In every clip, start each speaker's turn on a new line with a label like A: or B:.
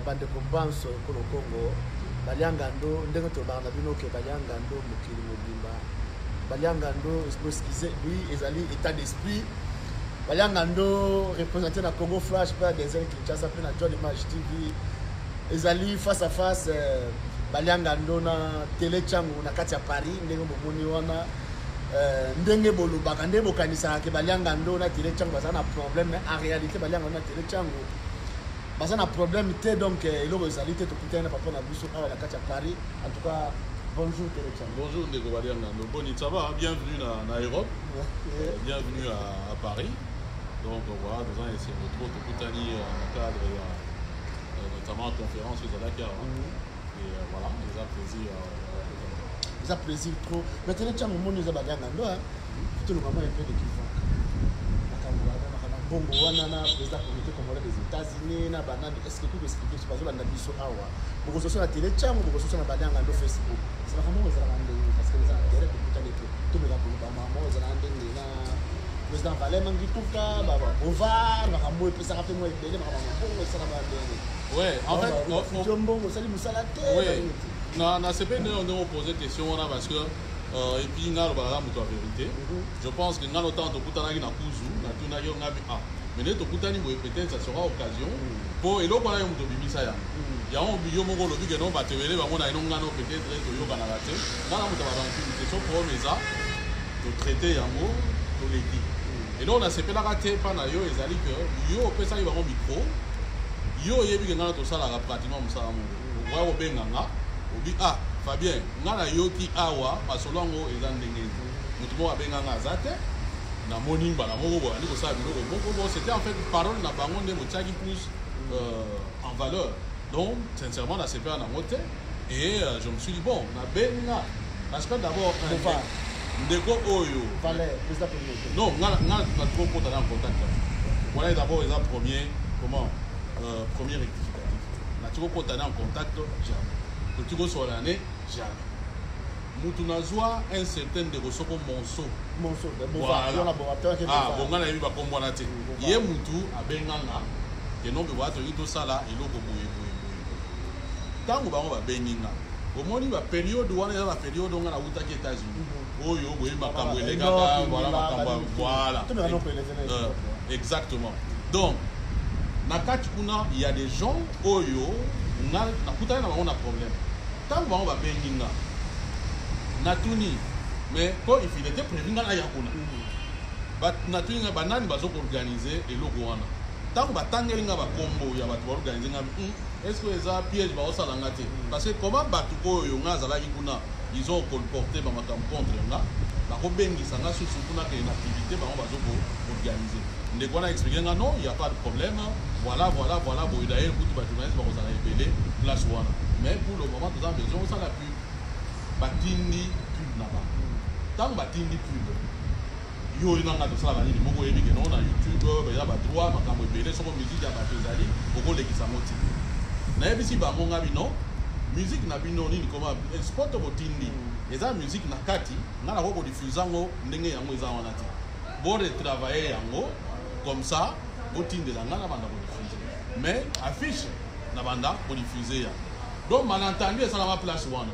A: bande kombanso kolo Congo baliangando ndenge to bana bino ke baliangando mokili mobimba baliangando excusez oui ezali état d'esprit baliangando représenter la Congo Flash par des ailes Kinshasa pe na John Image TV ezali face à face baliangando na télé changu na kati ya Paris ndenge bomoni wana ndenge bolobaka ndenge bokanisa ke baliangando na télé changu bazana problème mais en réalité baliangando na télé changu bazana problème té donc eloko ezali te tokutana papa na biso awa na kati ya Paris en tout cas bonjour télé changu.
B: Bonjour ndeko baliangando boni ça va bienvenue na Europe bienvenue à Paris donc voilà nous allons essayer de retrouver tokutani en cadre notamment conférence aux Alaka et voilà nous a plaisir
A: ça plaisir trop mais télé changu moni za baliangando tout le moment un peu de kifa bongo wana na président comité congolais des États-Unis na banani est-ce que tout expliquer sur bazo banda biso awa boko soso na télé changu boko soso na baliangando Facebook c'est vraiment ça la ndenge parce que les intérêts de tout les tout le monde ba mamo za ndenge na président Valé Mangituka baba Ovar ba kamwe pesa kape mo ebele ba bongo ça ba ndenge
B: ouais en fait
A: on bongo ça li musala te
B: ouais na c'est pas on poser question là parce que et puis ngalo ba muto la vérité je pense que ngalo tant tokutana na kuzu na tuna yo ngabi mais ne tokutani boye peut-être ça sera occasion pour eloko na yo muto bimisa ya ya on biyo moko lobi que non ba tevele ba mona ngano peut-être to yo kana raté ngana muto ba bantu question pour meza to traiter yango to leki et donc on a sepela raté pa na yo ezali que yo pesa yo ba micro yo yebi que ngana to sala pratiquement musala mo wa obenganga obi Fabien, ngana yoki awa basolongo ezandenge mutu mo abenganga azate na morning bala moko bo ani ko sa biloko bon c'était en fait parole na bango nde motiaki plus en valeur donc sincèrement na CPA na moté et je me suis dit bon na benga parce que d'abord ndeko oyo
A: Valère président communauté
B: non ngana na trop pour en contact voilà d'abord les premier premier rectificatif na trop pour en contact jamais tu go sur l'année jamais mutunazwa un certain de resoko monso
A: de bon laboratoire que
B: bonga yebi ba kombona te ye mutu abenganga ke no be wato yito sala eloko boye tango bango ba benginga omoni ba période wana ya ba période nga na uta ke États-Unis oyo boye makambo elenga voilà makambo voilà exactement donc na kati kuna il y a des gens oyo na kutana na bango na problème tango bango ba benginga natuni mais quand il était prévu nga na yakuna ba natuni nga banani bazo organiser eloko wana tango batangeli nga ba kombo ya bato ba organiser nga est-ce que eza piège ba osala nga te parce que comment batu oyo nga zala ikuna ils ont comporté ba makambo contre nga ba ko bengisa nga susu kuna ke na activité bango bazo organiser ndeko na expliquer nga non il y a pas de problème voilà bon d'ailleurs pour ba journaliste ba kozala ebele place wana mais pour le moment nous avons besoin ça la pub batindi pub na ba tant batindi pub yo inanga to sala bani moko yebi ke non na YouTube ba ya ba droit makambo ebele soko musique ya ba tezali oko lekisa moti na yebisi ba monga bino musique na bino nini koma sport botindi eza musique na kati ngana ko diffusango ndenge yango eza wana ti bon de travailler yango comme ça botinde la ngana banda ko diffuser mais affiche na banda ko diffuser ya donc malentendu ça na ma place wana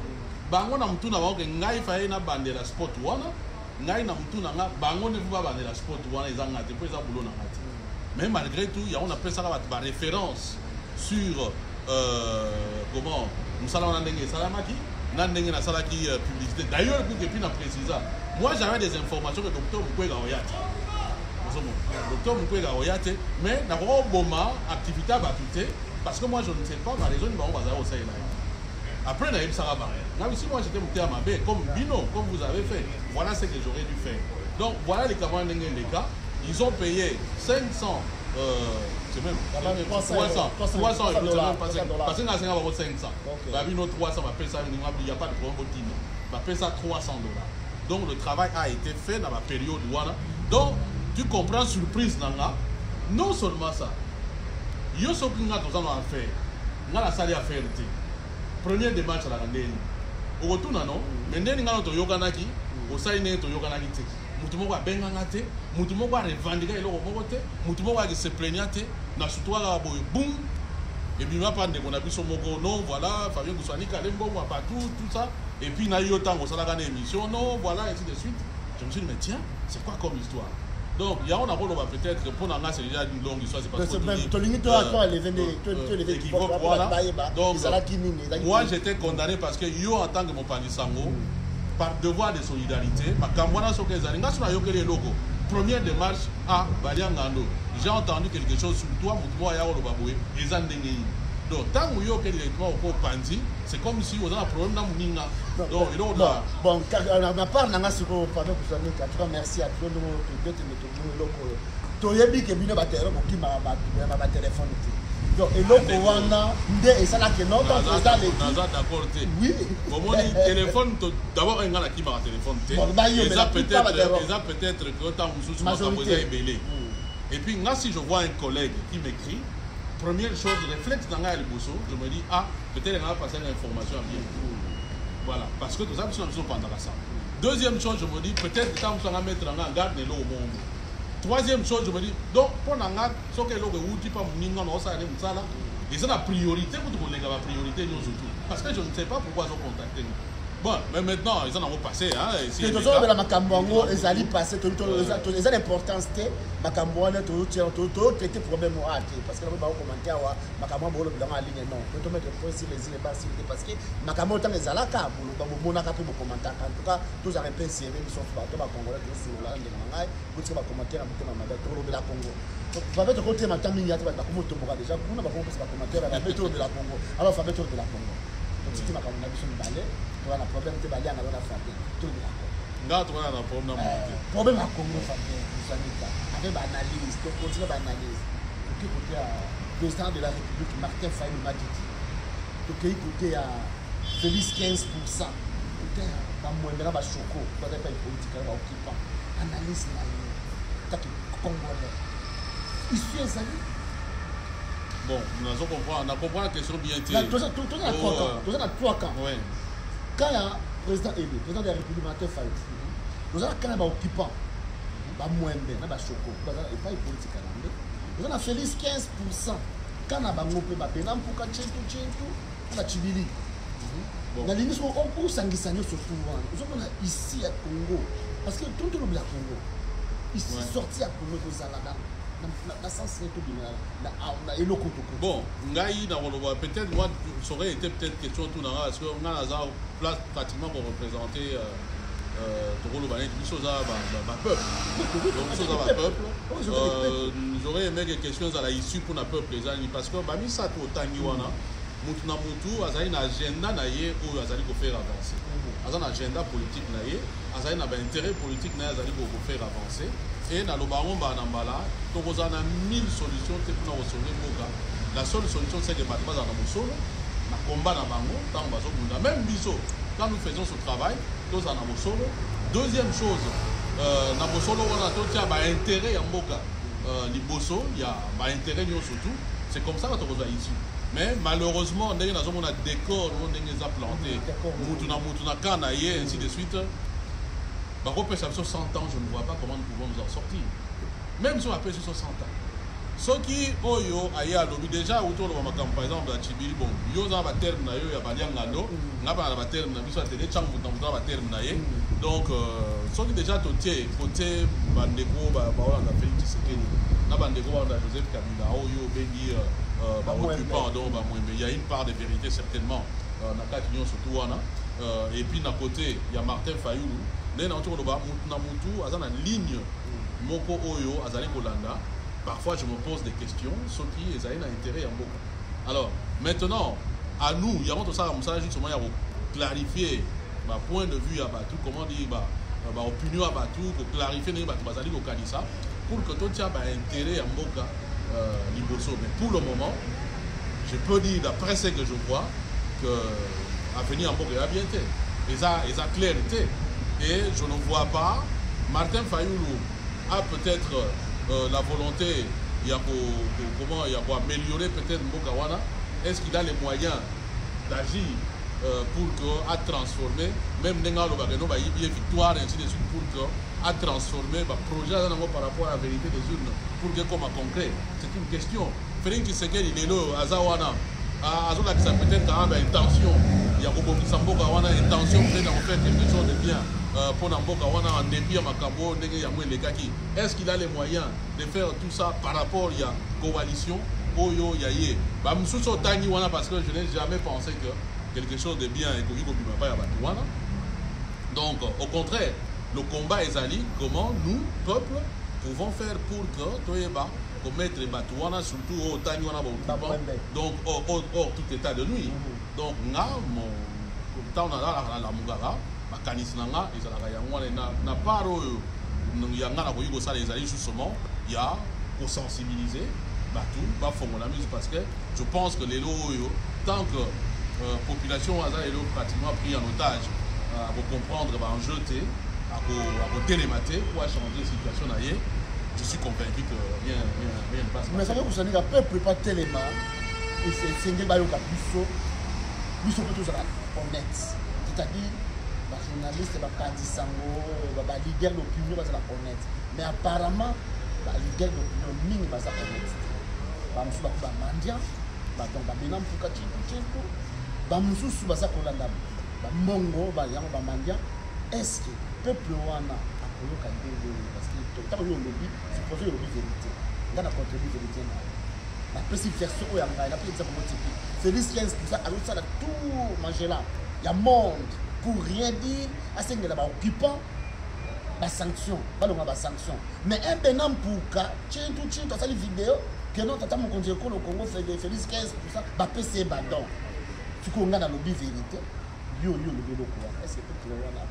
B: bango na mtu na bango ngai fa na bandela sport wana ngai na mtu na nga bango ne vuba bandela sport wana ezanga te po eza boulot na ngati mais malgré tout il y a on appelle ça la référence sur comment musala wana ndenge salamaki na ndenge na salaki publicité d'ailleurs pour que puis na préciser moi j'avais des informations que docteur Mukwega oyati docteur Mukwega oyati mais na ko boma activité batute parce que moi je ne sais pas la raison ba on va au Sahel après na ça va là si moi j'étais monté à ma baie comme Bino comme vous avez fait voilà ce que j'aurais dû faire donc voilà les camarades les gars ils ont payé 500 c'est même 300 parce que na 500 bah Bino 300 va payer ça il y a pas de problème va payer ça $300 donc le travail a été fait dans la période voilà donc tu comprends surprise nanga non seulement ça yo so kinga to ça va faire nga la salle à faire te première démarche la ndeni o retourna non mais ndeni nga to yokanaki o saine to yokanaki te mutu moko abenganga te mutu moko a revendiquer eloko moko te mutu moko a se plaigner te na surtout la boy boum Et puis, ma part, on a vu son moko, non, voilà, Fabien Goussani, Kalembo, moi, partout, tout ça. Et puis, na yotan, on s'en a gagné émission, non, voilà, et ainsi de suite. Je me suis dit, mais tiens, c'est quoi comme histoire? Donc, il y a un rôle, on va peut-être, pour Nanga, c'est déjà une longue histoire, c'est pas trop
A: limite.
B: Donc, moi, j'étais condamné parce que yo, en tant que mon panisango, par devoir de solidarité, ma camouana sur les années, première démarche à Baliangando. J'ai entendu quelque chose sur toi, Moutmoa Yao Baboué, et Zandengé. Donc, tant que yo au Pandi, c'est comme si on a un problème dans Mouninga. Donc, il y a
A: bon, on n'a pas de problème pour merci à tout le monde de tu as dit que tu as téléphone. Donc, et donc, on a et ça là que non,
B: d'accord.
A: Oui.
B: Comment le téléphone, d'abord, il y a qui m'a téléphone. Peut-être que tu as un et puis, si je vois un collègue qui m'écrit, première chose, réflexe dans le bousseau, je me dis, ah, peut-être qu'il va passer l'information à bien. Voilà, parce que tout ça, nous sommes pendant ça. Deuxième chose, je me dis, peut-être que nous allons mettre en garde de l'eau au monde. Troisième chose, je me dis, donc, pour nous, ce que l'eau est pas mon et c'est la priorité pour nous, la priorité, nous surtout. Parce que je ne sais pas pourquoi ils ont contacté nous. Bon, mais maintenant, ils en ont passé.
A: C'est tout ça, la Macamboango, ils allaient passer, ils ont l'importance de Macamboango, tout traité problème au hâte. Parce que là, on va commenter à Macamboango dans la ligne. Non, on peut mettre le point sur les îles parce que Macamboango, ils allaient à mon commentaire. En tout cas, tous les repères serrés, ils sont partout, Congolais, tous sur la ligne de Mangaï, pour que commentaire à la Congo. Vous avez côté maintenant, il y a déjà, pour nous, on va commenter à la méthode de la Congo. Alors, il faut mettre de la Congo. Donc, si tu m'as balai, tu as un problème de balai à la famille. Tout de la Congo.
B: Non, tu as un problème.
A: Problème à Congo, famille, avec l'analyse, donc continuer l'analyse. Donc, écoutez, le président de la République, Martin Fayulu m'a dit, donc, écoutez, Félix 15%. Écoutez, dans mon moment, il choco, il n'y a pas de politique, il y a occupant. Analyse la Congolais. Ici, les amis.
B: Bon, on comprend la question bien.
A: Tout ça, trois camps.
B: Oui.
A: Quand il y a un président élu, président de la République, Martin Fayulu, nous avons quand même occupant, moins bien, nous avons choco, et pas une politique à l'anglais. Nous avons Félix 15%. Quand on a un peu de temps, pour on a Tchibili. La ligne, on peut s'engager sur tout le monde. Nous sommes ici à Congo. Parce que tout le monde est à Congo. Ici, sorti à Congo, nous allons
B: bon, peut-être moi, ça aurait été peut-être question tout dans parce qu'on a la place pratiquement pour représenter ma peuple. J'aurais aimé des questions à la issue pour le peuple parce que ça tout Tangiwana, Mutu azali na agenda na ye ou azali ko faire avancer. Azali agenda politique na ye, azali na intérêt politique na ye azali ko faire avancer. Et dans le baron Banambala, nous avons 1000 solutions pour nous sauver Moka. La seule solution, c'est que nous avons un solo, un combat dans le bango, même biso. Quand nous faisons ce travail, nous avons un solo. Deuxième chose, dans le solo, on a tout intérêt à Moka. Liboso, il y a intérêt surtout. C'est comme ça que nous avons ici. Mais malheureusement, nous avons un décor, nous avons planté. Moutuna Kanaye, ainsi de suite. Par contre, ça fait 100 ans, je ne vois pas comment nous pouvons nous en sortir. Même si on appelle sur 100 ans. Ce qui, aïe à l'objet, déjà, autour de ma campagne, par exemple, à Tchibili, bon, yo dans la terre, il y a pas d'angalo, on a pas la terre, on a vu ça, télé, chang, dans la terre, donc, ce qui déjà, côté Bandeko, on a fait une séquelle, on a Bandeko, on a Joseph Kabila, Bengi, occupant, donc, il y a une part de vérité, certainement, on a 4 millions surtout, et puis, d'un côté, il y a Martin Fayulu. Ligne Moko Oyo Azali Kolanda. Parfois je me pose des questions, ceux qui ont intérêt en beaucoup. Alors maintenant, à nous, il y a tout ça, justement, il y a clarifier ma point de vue à Batou, comment dire, ma opinion à Batou, pour clarifier ça, pour que tout ça ait intérêt en beaucoup Liboso. Mais pour le moment, je peux dire, d'après ce que je vois, que l'avenir en beaucoup est bien été. Et ça clairité. Et je ne vois pas, Martin Fayulu a peut-être la volonté, il y a pour améliorer peut-être Mbokawana. Est-ce qu'il a les moyens d'agir pour transformer, même Nenga Lobageno, il y a victoire, ainsi de suite, pour transformer le projet par rapport à la vérité des urnes, pour que comme concret. C'est une question. Félix Tshisekedi lelo azawana azolakisa peut-être quand même intention ya kobongisa mboka wana intention peut-être en faire quelque chose de bien pour mboka wana en dépit ya makambo ndenge yango elekaki. Est-ce qu'il a les moyens de faire tout ça par rapport ya coalition oyo ya ye ba msuso tangi wana parce que je n'ai jamais pensé que quelque chose de bien ekoki kobima pa ya bato wana. Donc au contraire le combat ezali comment nous peuple pouvons faire pour que toyeba commettre batouana surtout au tanywana donc hors tout état de nuit. Donc nga mon temps la mugara makanisi nanga ezalaka yango na paro yanga na koyiko sala ezali justement ya pour sensibiliser batou ba fongola musique parce que je pense que les loyo tant que population aza elo pratiquement pris en otage pour comprendre ba en jeter à télémater pour changer situation na ye. Je suis convaincu que rien ne passe.
A: Mais ça veut dire que le peuple n'est pas tellement. Et c'est un débat qui est plutôt honnête. C'est-à-dire, les journalistes, les candidats, les leaders d'opinion sont honnêtes. Mais apparemment, les leaders d'opinion mine sont honnêtes. Les gens sont mandiants, les gens sont est-ce que le peuple parce que tant que le lobby, c'est pour le lobby vérité. On a contribué vérité. La petite version où il y a la petite version Félix 15%, alors ça a tout mangé là. Il y a monde pour rien dire. À ce qu'il y a occupant, la sanction, pas le sanction. Mais un benam pour cas, tiens tout ça les vidéos que non t'as mon compte au Congo fait des Félix 15%, bah PC badon. Tu connais dans le lobby vérité. Yo le vélo quoi. Est-ce que tu le vois là?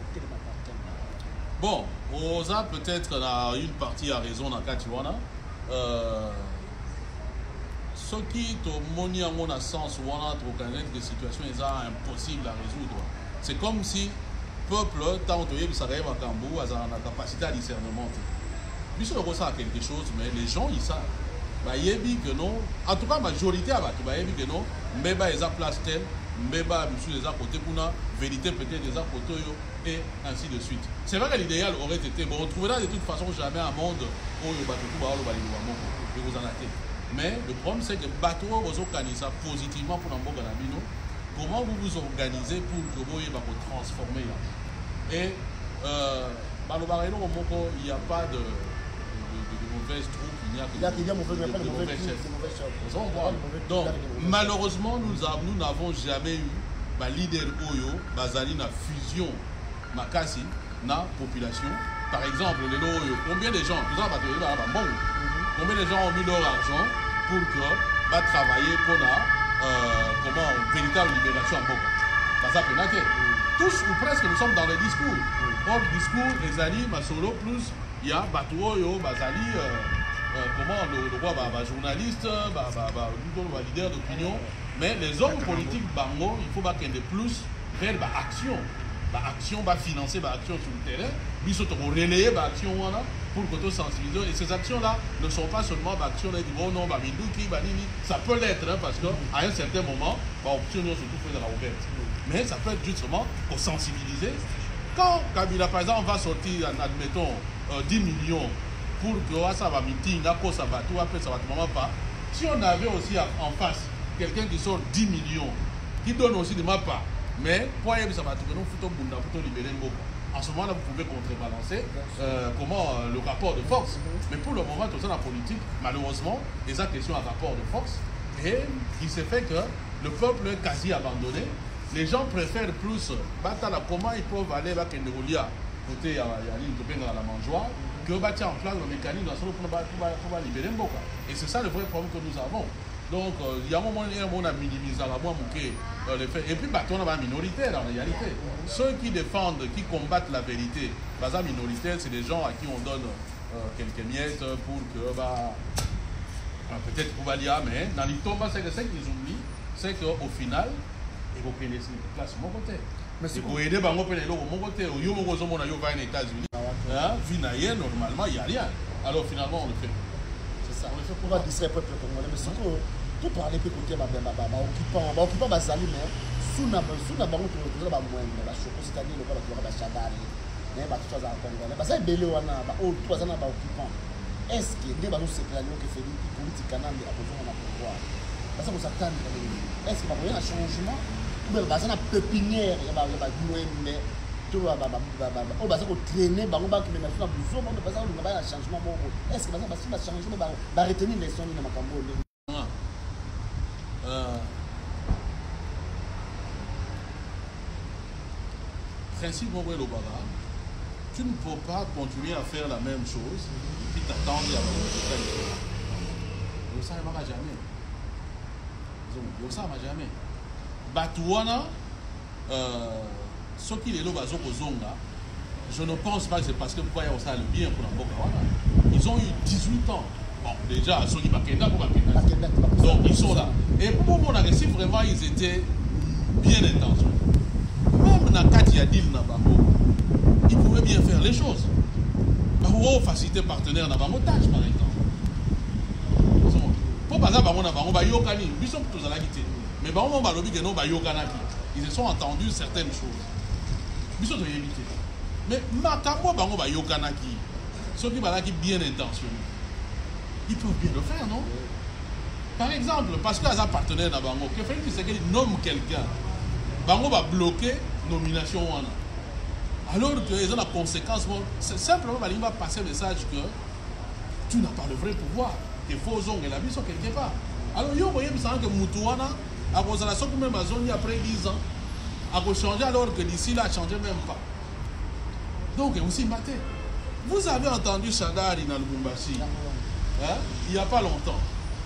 B: Bon, Oza peut-être une partie a raison dans Katiwana. Ce qui te moni à mon sens ou on a trop connaître des situations impossibles à résoudre. C'est comme si peuple tant que ça arrive à Kambou a la capacité à discernement. Puis ça a quelque chose, mais les gens ils savent. Bah yebi que non. En tout cas majorité à battu. Bah yebi que non. Mais bah ils a place telle. Mais bah monsieur les a côté pour la vérité peut-être des a côté et ainsi de suite. C'est vrai que l'idéal aurait été bon. On trouvera de toute façon jamais un monde où il y a vous en avez. Mais le problème c'est que bateau vous organisez positivement pour l'embourg Ganabino. Comment vous vous organisez pour que vous ayez transformer et il n'y a pas de mauvaises troupes. Il n'y a que de mauvais chefs. Donc, malheureusement, nous n'avons jamais eu un leader Oyo, Bazali, na fusion, Makasi, na population. Par exemple, combien de gens, combien de gens ont mis leur argent pour que va travailler pour une véritable libération en Boka. Tous ou presque nous sommes dans le discours. Or, le discours, les alliés, Masolo, plus il y a Batouoyo, Bazali, comment le roi journaliste, leader d'opinion. Mais les hommes politiques, Bango, il faut qu'il y ait plus vers l'action. L'action va financer l'action sur le terrain. Ils sont relayer l'action pour que tout sensibiliser. Et ces actions-là ne sont pas seulement l'action de bon non, ça peut l'être parce qu'à un certain moment, l'option surtout fait de la ouverte. Mais ça peut être justement pour sensibiliser. Quand Kabila, par exemple, va sortir, admettons, 10 millions pour que ça va meeting, ça va tout, après ça va tout, pas. Si on avait aussi en face quelqu'un qui sort 10 millions, qui donne aussi de ma part, mais pour ça va tout, pour libérer le mot. En ce moment-là, vous pouvez contrebalancer le rapport de force. Mais pour le moment, tout ça, la politique, malheureusement, il y a question à rapport de force. Et il s'est fait que le peuple est quasi abandonné. Les gens préfèrent plus comment ils peuvent aller à Kenderolia, côté à la mangeoire, que bâtir en place le mécanisme pour libérer le Mboka. Et c'est ça le vrai problème que nous avons. Donc, il y a un moment où on a minimisé les faits. Et puis, on a minoritaire en réalité. Ceux qui défendent, qui combattent la vérité, minoritaire, c'est des gens à qui on donne quelques miettes pour que, peut-être pour Valia, mais dans l'Itomba, c'est ce qu'ils oublient, c'est qu'au final, il faut prendre les places de mon côté. Il faut aider mon côté. Au Yomorozom, on a eu aux États-Unis. Vinaïe, normalement, il n'y a rien. Alors finalement, on le fait.
A: C'est ça. On va distraire le peuple congolais. Mais surtout, tout parler de côté, occupant Bazali, mais sous la banque, on a moins de chocolat, c'est-à-dire le Chabari, mais tout ça en Congolais. Parce que Béléwana, tout ça occupant. est-ce que dès que c'est clair que fait politique canambe à besoin de pouvoir parce que ça tente est-ce qu'il va y avoir un changement ou bien ça na pépinière il va mais tout va on va ça traîner ba on va que maintenant besoin on va ça on va un changement est-ce que ça va changer va retenir les sons de makambo
B: principe mon le baga tu ne peux pas continuer à faire la même chose et puis t'attendre à ça ne va jamais ça ne va jamais Batouana ce qui est là je ne pense pas que c'est parce que pourquoi il y a ça le bien pour la Bokawana ils ont eu 18 ans bon déjà ceux qui donc ils sont là et pour mon si vraiment ils étaient bien intentionnés même dans le cas il y a deal ils pouvaient bien faire les choses. Pour faciliter partenaire dans le tâche par exemple. Pour pas ça, mais ils se sont entendus certaines choses. Mais ceux qui sont bien intentionnés, ils peuvent bien le faire, non? Par exemple, parce qu'il y a un partenaire dans Bango, que fait-il c'est qu'il nomme quelqu'un, Bango va bloquer nomination. Alors qu'ils ont la conséquence, c'est simplement il va passer le message que tu n'as pas le vrai pouvoir. Il faut que la vie soit quelque part. Alors, il y a que Moutouana, à cause de la sorte même après 10 ans, a changé alors que d'ici là, il n'a changé même pas. Donc, aussi maté. Vous avez entendu Chadari dans le Bumbashi il n'y a pas longtemps.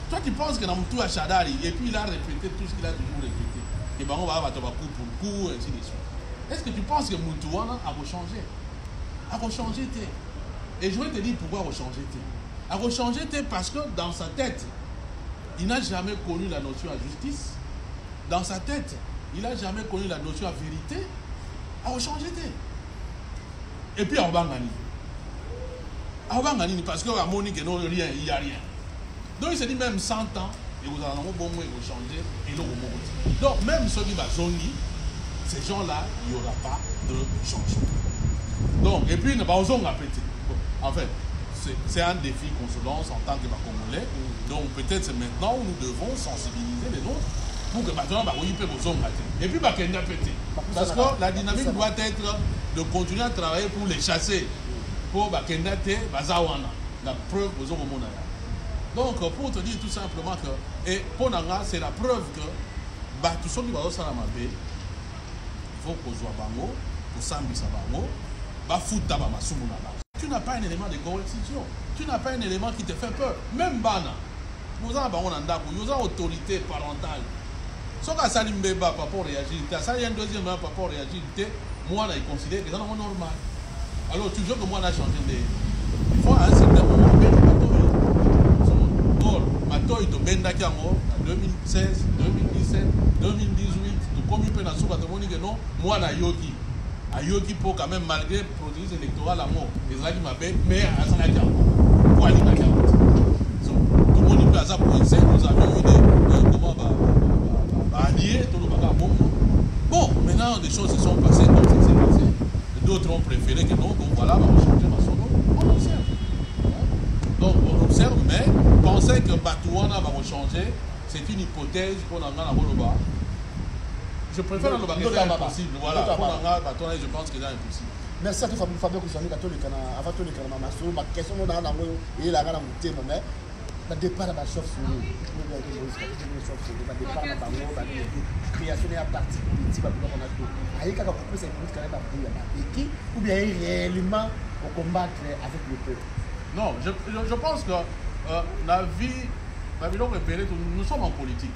B: Toi, tu penses que dans Moutou à Chadari, et puis il a répété tout ce qu'il a toujours répété. Et ben, on va avoir coup pour coup, et ainsi de suite. Est-ce que tu penses que Moutouana a changé? A changé. Et je vais te dire pourquoi a changé. A changé parce que dans sa tête, il n'a jamais connu la notion de justice. Dans sa tête, il n'a jamais connu la notion de vérité. A changé. Et puis, on va gagner. Parce que à Monique, il n'y a rien. Donc, il s'est dit même 100 ans, et vous allez bon changer, et l'eau donc, même ceux qui vont ces gens-là, il n'y aura pas de changement. Donc, et puis, nous allons répéter. En fait, c'est un défi qu'on se lance en tant que Congolais. Donc, peut-être c'est maintenant où nous devons sensibiliser les autres pour que maintenant, ils peuvent et puis, parce que la dynamique doit être de continuer à travailler pour les chasser. Pour Kendate, Bazawana. La preuve, donc, pour te dire tout simplement que, et pour Nanga, c'est la preuve que, tout ce qui va au Salamabé, il faut qu'on soit bango, pour Sambisa bango, Bafuta Bamasumuna. Tu n'as pas un élément de coercition. Tu n'as pas un élément qui te fait peur. Même Bana, nous avons une autorité parentale. Ce que Salim papa réagir, ça y a un deuxième papa réagir, moi, il considère que c'est normal. Alors, tu veux que moi, on a changé de. Il faut à un certain moment, Matoy to Bendaki en 2016, 2017, 2018, tout comme il peut dans ce cas, non, moi, na Yogi. À Yogi, pour quand même, malgré le processus électoral, à moi, les gens qui m'appellent, mais à Sangadia. Pour aller à Tout le monde peut à ça pour essayer, nous avions eu des. Comment alliés, tout le monde. Bon, maintenant, des choses se sont passées comme ça s'est passé. D'autres ont préféré que non, donc voilà, on va changer ma solo. On observe. Donc on observe, mais penser que Batouana va changer, c'est une hypothèse qu'on a dans le bas. Je préfère dans le bas que c'est impossible. Voilà, pour Batouana, je pense que c'est impossible.
A: Merci à toi, Fabio Koussami, avant tout le canal, ma question, on a il a un thème, mais le départ de la chef sur le départ de la création de la partie politique, ou bien réellement pour combattre avec le peuple.
B: Non, je pense que la vie, nous sommes en politique.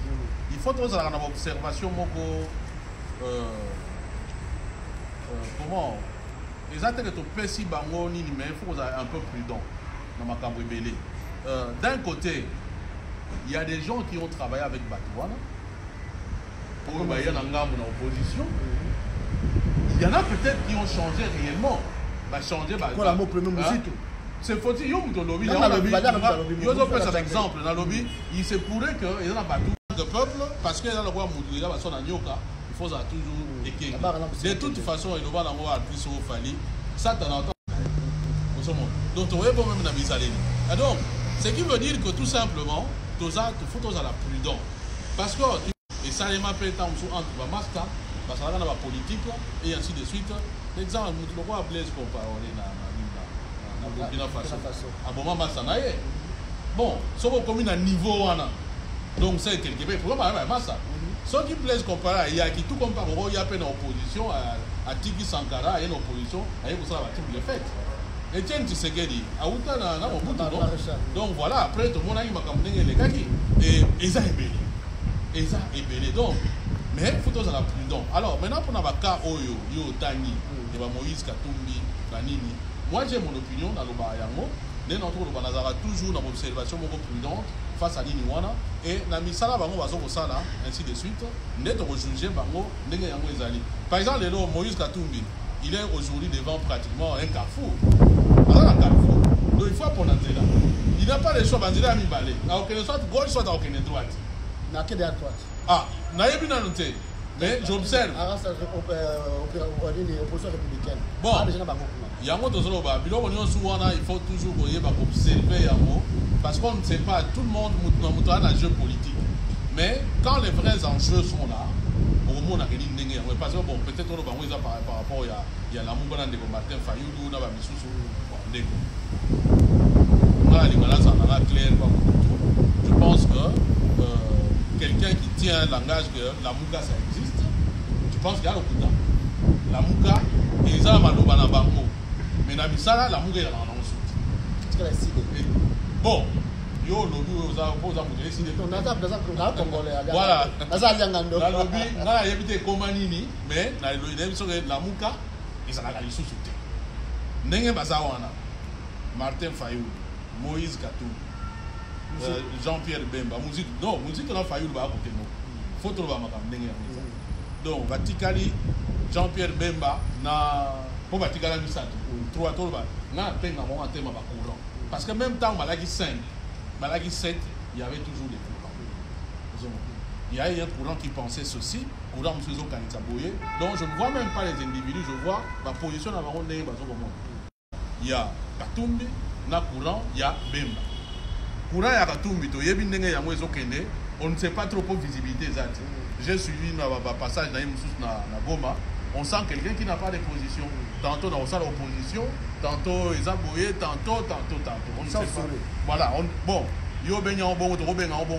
B: Il faut toujours avoir une observation. Comment les actes de Pessi Bango, mais il faut être un peu prudent dans ma cambre belé. D'un côté, il y a des gens qui ont travaillé avec Batouana pour y en opposition. Il y en a peut-être qui ont changé réellement. C'est faut dire, il y a un exemple dans le lobby. Il se pourrait que il y a un peuple parce qu'il y a le roi Moudouila, il faut toujours écrire. De toute façon, il va avoir plus au Fali. Ça, tu as Donc, tu vois, même dans mes allées. Donc, ce qui veut dire que tout simplement, il faut tous à la prudence. Parce que, et ça, les mappes entre la masque, parce que là, la politique, et ainsi de suite. L'exemple, nous devons Blaise Compaoré dans Burkina Faso. À bon moment, ça n'a pas. Bon, si vous avez un niveau, donc c'est quelque chose. Pourquoi pas ça? Ce qui Blaise Compaoré, il y a qui tout comme par il y a une opposition à Tiki Sankara, il y a une opposition, et pour ça, tout le fait. Etienne Tshisekedi, à Outa, donc voilà, après tout le monde a eu ma campagne, les gars, et ça est belé. Et ça est belé. Donc, mais il faut tous à la prudence. Alors, maintenant, pour notre cas, Yo Tani, et Moïse Katumbi, Banini, moi j'ai mon opinion dans le Bayango. Nous avons toujours dans l'observation prudente face à l'Iniwana. Et dans le Misala, ainsi de suite, nous avons jugé par exemple, Moïse Katumbi, il est aujourd'hui devant pratiquement un carrefour. Alors, un carrefour. Donc, il faut apprendre à là. Il n'a pas le choix de dire à mi-balé. À aucune soit gauche, soit à aucune droite.
C: N'a que des droite.
B: Ah, n'a pas bien noté. Mais j'observe. Bon, il y a un autre il faut toujours observer parce qu'on ne sait pas, tout le monde a un jeu politique. Mais quand les vrais enjeux sont là, au moins on a gagné. Parce que bon, peut-être par rapport il y a l'amour de Martin Fayoulou, on a je pense que quelqu'un qui tient un langage que la Mouka ça existe, je pense qu'il y a le coup d'âme. La Mouka, et ça va maloba na bango. Mais na bisala, la Mouka est en ensuite. Bon, yo lobby oza décider. Voilà. La lobby, na yebite komanini, mais na lobby so la Mouka, ils ont la lisusu te. Ndenge bazawana. Martin Fayoulou, Moïse Katumbi. Jean-Pierre Bemba, musique on a failli le bas côté nous. Faut trouver ma campagne. Donc, Vatikali, Jean-Pierre Bemba, na pour Vatikali nous ça. Trois tours bas. Na peine à mon thème à courant. Parce que même temps Malaki 5, Malaki 7, il y avait toujours des courants. Il y a un courant qui pensait ceci, courant M. Kanitaboye. Donc je ne vois même pas les individus, je vois ma position dans le monde. Il y a Katumbi, na courant, il y a Bemba. Courant ya Katumbi to yebi ndenge yango ezokende, on ne sait pas trop pour visibilité zati. J'ai suivi un passage dans Goma, on sent quelqu'un qui n'a pas de position. Tantôt dans sa opposition, tantôt ils aboyé, tantôt. On ne sait pas. Voilà, bon, yo ben en bon,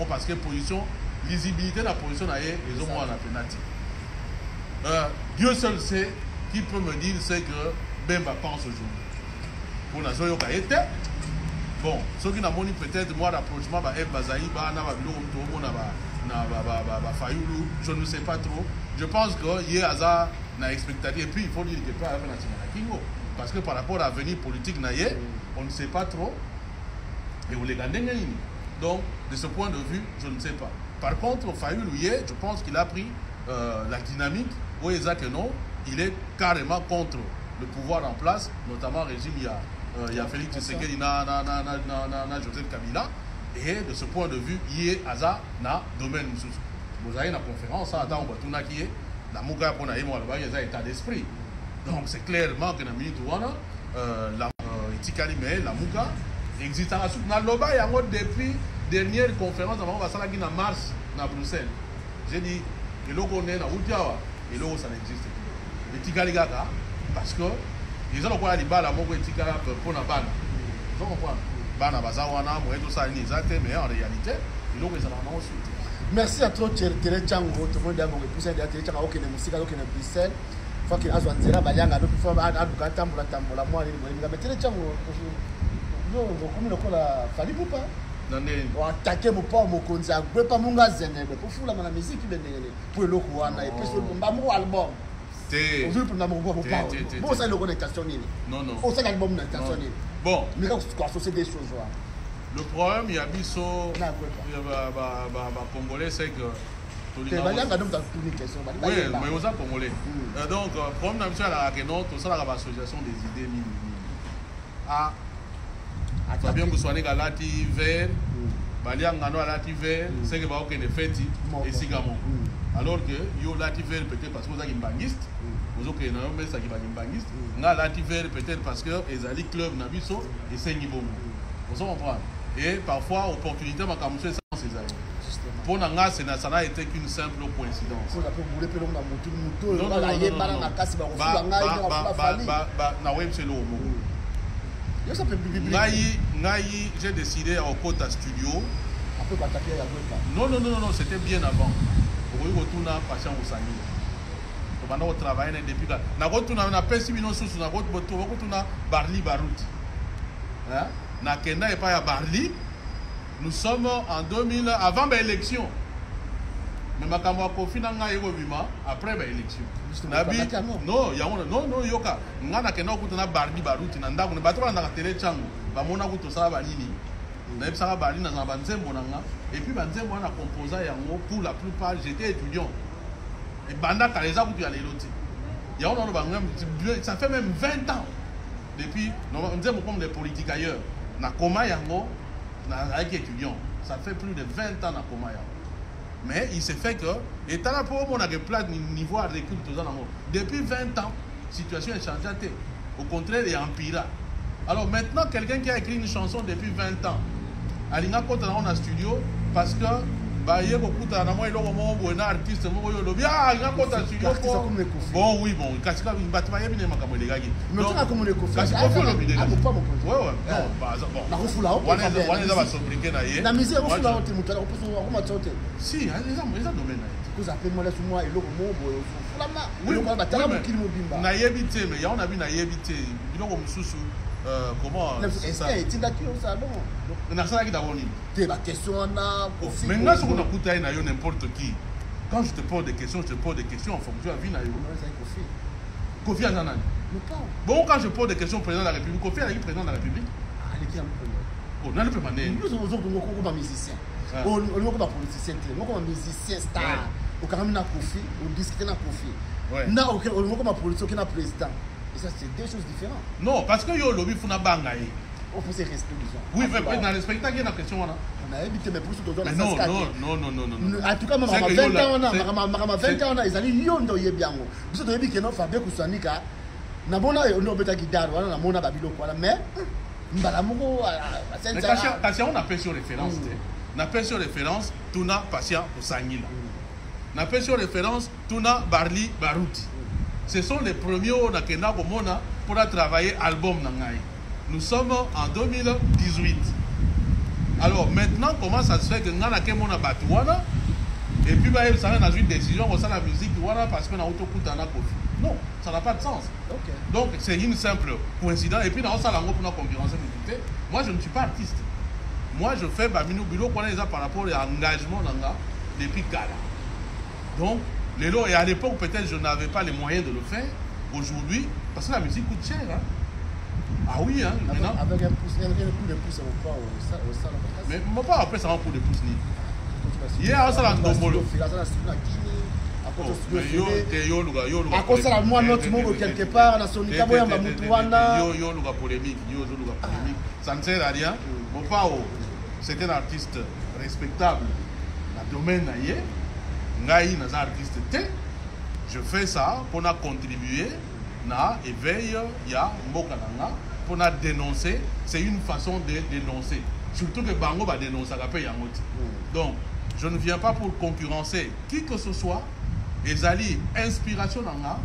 B: parce que position, lisibilité de la position naie, ils ont moins la pénalité. Dieu seul sait qui peut me dire c'est que Bemba pense aujourd'hui. Pour la joie au été. Bon, ceux qui n'ont pas peut-être moi l'approchement bah Bazaï bah Fayoulou, je ne sais pas trop. Je pense que hier Aza n'a expectative et puis il faut dire que pas avec la Kingo parce que par rapport à l'avenir politique naïe, on ne sait pas trop et on les gagne. Donc de ce point de vue, je ne sais pas. Par contre, Fayoulou hier, je pense qu'il a pris la dynamique où que non, il est carrément contre le pouvoir en place, notamment régime il y a Félix Tshisekedi na Joseph Kabila et de ce point de vue il est Aza na domaine vous avez une conférence à attendre tout na qui est la Mouga pour naïmo il y a état d'esprit donc c'est clairement que na minute wana la etikali mais la Mouga existe na loba yango depuis dernière conférence avant va sala qui na mars na Bruxelles j'ai dit et logo na utiawa et logo ça n'existe plus etikali gaga parce que ils ont quoi les balles à mon petit gars pour la balle. Vous comprenez? Bana bazawana, moi tout ça ni exact mais en réalité, ils ont raison ensuite.
C: Merci à toi Tere Chango, tout le monde a mon épouse de Tere Chango qui est musique qui est Bruxelles. Faut qu'il a Zwanzera Bayanga donc il faut aduka tambola moi mais Tere Chango non comme le ko la fali pas.
B: Nande
C: on attaquer mon pas mon konza pas mon gazene pour fula na musique pour le kuana et puis mon album. Aujourd'hui, pour n'avoir pas bon, ça le connexion.
B: Non.
C: On sait l'album d'intention.
B: Bon.
C: Mais quand tu associer des choses.
B: Le problème, il y a biso. Congolais, c'est que.
C: Oui, mais
B: on a Congolais. Donc, comme on a vu à la Kenon, tout ça, l'association des idées. Ah. Fabien Boussoane a lati vert. Baliangano a lati vert. C'est que va aucun effet. Et Sigamon. alors que yo lativer peut-être parce que vous êtes banguiste vous avez non mais ça qui va banguiste nga lativer peut-être parce que ezali club na biso et c'est niveau vous comprenez et parfois opportunité makamuso sans ces amis pour nga ça n'a été qu'une simple coïncidence na web c'est l'homme ngai j'ai décidé à Okota Studio non c'était bien avant oui retourna patient au Sani on va travailler depuis là na retourna na pesi bino susu na retourna Barli Baruti hein na kenda et pas à Barli nous sommes en 2000 avant l'élection mais makambo a confina nga yego bima après l'élection nabi non ya non yoka nga na kenda okutana Barli Baruti na ndako ne batwa na télé changu ba mona kuto sala balini na ebisaka Barli na banzembo nanga et puis banzembo na composa yango pour la plupart j'étais étudiant et banda kaleza kutu ya leloti ya on bangam ça fait même 20 ans depuis nzembo comme des politiques ailleurs na koma yango avec étudiant ça fait plus de 20 ans na koma yango mais il s'est fait que étant là pour mon place niveau agricole tout ça depuis 20 ans situation est changée au contraire et empira alors maintenant quelqu'un qui a écrit une chanson depuis 20 ans alinga kota na on a studio parce que ba yego kuta na moi eloko mo bo na artiste mo yo lobi ah nga kota studio bon oui bon kasika batu ba yebine makambo legaki
C: mais tu as comme le Kofi
B: kasika ko lobi de
C: ah pas mon
B: ouais non bah bon
C: na kufula hapo
B: wana za ba sobriquer na ye
C: na mise kufula hapo mutu ala kupuso ko matsote
B: si eza domaine na
C: ko za pe mola sumwa eloko mo bo fulama oui ko ba tala mo kili mo bimba
B: na yebite mais ya on a vu na yebite biloko mususu comment
C: est-ce que tu as dit ça non
B: na ça qui d'abord ni
C: tu la question na
B: mais nga soko na kuta na yo n'importe qui quand je te pose des questions je te pose des questions en fonction de vie na yo Kofi Annan bon quand je pose des questions au président de la République Kofi est président de la République
C: il est
B: oh na le peut maner
C: nous sommes comme musicien on est comme politicien on comme musicien star au quand même na Kofi on discute na Kofi na on est comme politicien na président et ça c'est deux choses différentes
B: non parce que yo lobby funa banga yi
C: on faut se respecter
B: oui mais dans respecter qui na question wana
C: on a évité mais pour ce dodo
B: non
C: en tout cas maman 20 ans maman 20 ans ezali yo ndo yebiango biso to yebi keno Fabien Kusanika na bona on beta guitare wana na mona babilo wana mais mbala moko
B: kasi on appelle sur référence na appelle sur référence tuna patient Kusangila na appelle sur référence tuna Barli Baruti ce sont les premiers on a kena komona pour travailler album na ngai nous sommes en 2018 alors maintenant comment ça se fait que ngana ke mona batouana et puis bah ça a une décision on ça la musique voilà parce qu'on a autokuta na Kofi non ça n'a pas de sens
C: okay.
B: Donc c'est une simple coïncidence et puis dans ça langue pour la concurrence moi je ne suis pas artiste moi je fais bamino bilo qu'on a par rapport à l'engagement nanga depuis Kala donc les lots et à l'époque peut-être je n'avais pas les moyens de le faire aujourd'hui parce que la musique coûte cher hein. Ah oui, hein, maintenant.
C: Avec un coup de pouce au pas au salon.
B: Mais moi pas après ça un coup de pouce ni. Hier on s'en ndombolo. Yo luga.
C: À cause ça moi notre mot quelque part na sonika boyamba mutu wana.
B: Yo luga polémique. Ça ne sert à rien. Mon pas c'est un artiste respectable dans le domaine na yé. Ngai na artiste té. Je fais ça pour na contribuer na éveil ya mboka nanga pour na dénoncer c'est une façon de dénoncer surtout que bango va dénoncer la paix yango donc je ne viens pas pour concurrencer qui que ce soit ezali inspiration nanga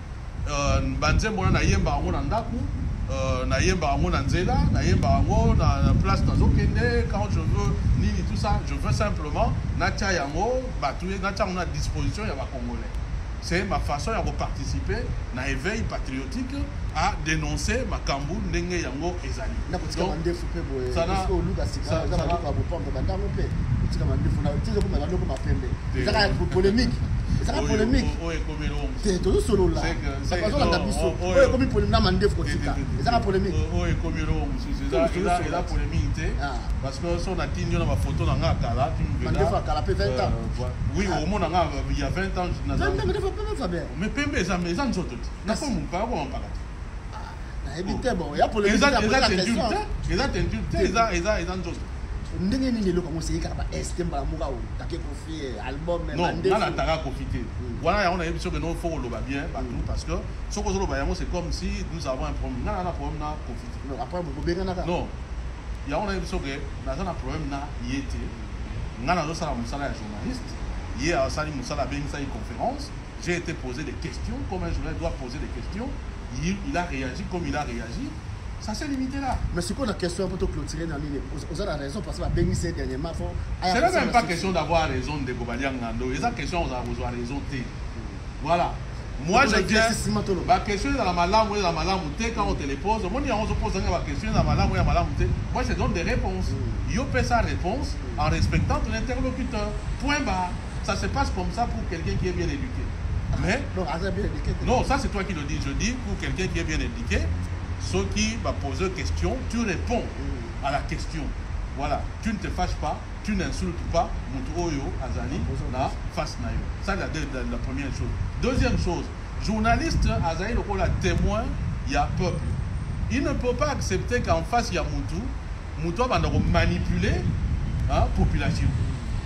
B: banzembo na yemba ngo na ndaku na yemba ngo na nzela na yemba ngo na place dans okende quand je veux nini tout ça je veux simplement na tia yango batuye na tia na disposition ya ba congolais. C'est ma façon de participer à un éveil patriotique à dénoncer ma Kambu Ndenge Yango Ezali.
C: Polémique. C'est pas polémique. C'est tout solo là. Ça passe dans la biso. Ouais, comme polémique na mandef ko tika. C'est pas polémique.
B: Ouais, comme lo c'est la polémique parce que son a tinyo na ma photo na ngaka là, tu me verras.
C: Mandef a calapé 20 ans.
B: Oui, au moins il y a 20 ans na. Mais pembe ça mais ça nzoto. Na ko mun pa ko on parle.
C: Na éviter bon, il y a polémique après la question.
B: Eza nzoto.
C: ndenge nini lelo comme c'est kaka ba ST mbala muka o take kofi album
B: non na taka profiter voilà on a eu que non faut le bien parce que ce que le bayamo c'est comme si nous avons un problème na problème na profiter
C: non après vous bien na
B: non il y a on a eu que na un problème na yete ngana zo sala musala ya journaliste hier à sali musala bien ça une conférence j'ai été posé des questions comme un journaliste doit poser des questions il a réagi comme il a réagi. Ça s'est limité là. Mais
C: c'est quoi la question pour te clôturer dans l'île? Vous avez raison parce que la bénissée dernièrement.
B: C'est même pas question d'avoir raison de Gobalian Nando. C'est la question on a besoin de raison. Voilà. Moi je viens. La question est dans la malam ou dans la malam ou quand on te les pose. Moi on se pose la question dans la malam ou dans la malam ou. Moi je donne des réponses. Yo fait sa réponse en respectant ton interlocuteur. Point barre. Ça se passe comme ça pour quelqu'un qui est bien éduqué. Mais non, ça c'est toi qui le dis. Je dis pour quelqu'un qui est bien éduqué. Ceux qui va poser une question, tu réponds à la question. Voilà, tu ne te fâches pas, tu n'insultes pas. Azali, là, face nayo. Ça, c'est la première chose. Deuxième chose, journaliste, Azali, le témoin, il y a peuple. Il ne peut pas accepter qu'en face, il y a Moutou. Moutou va manipuler la population.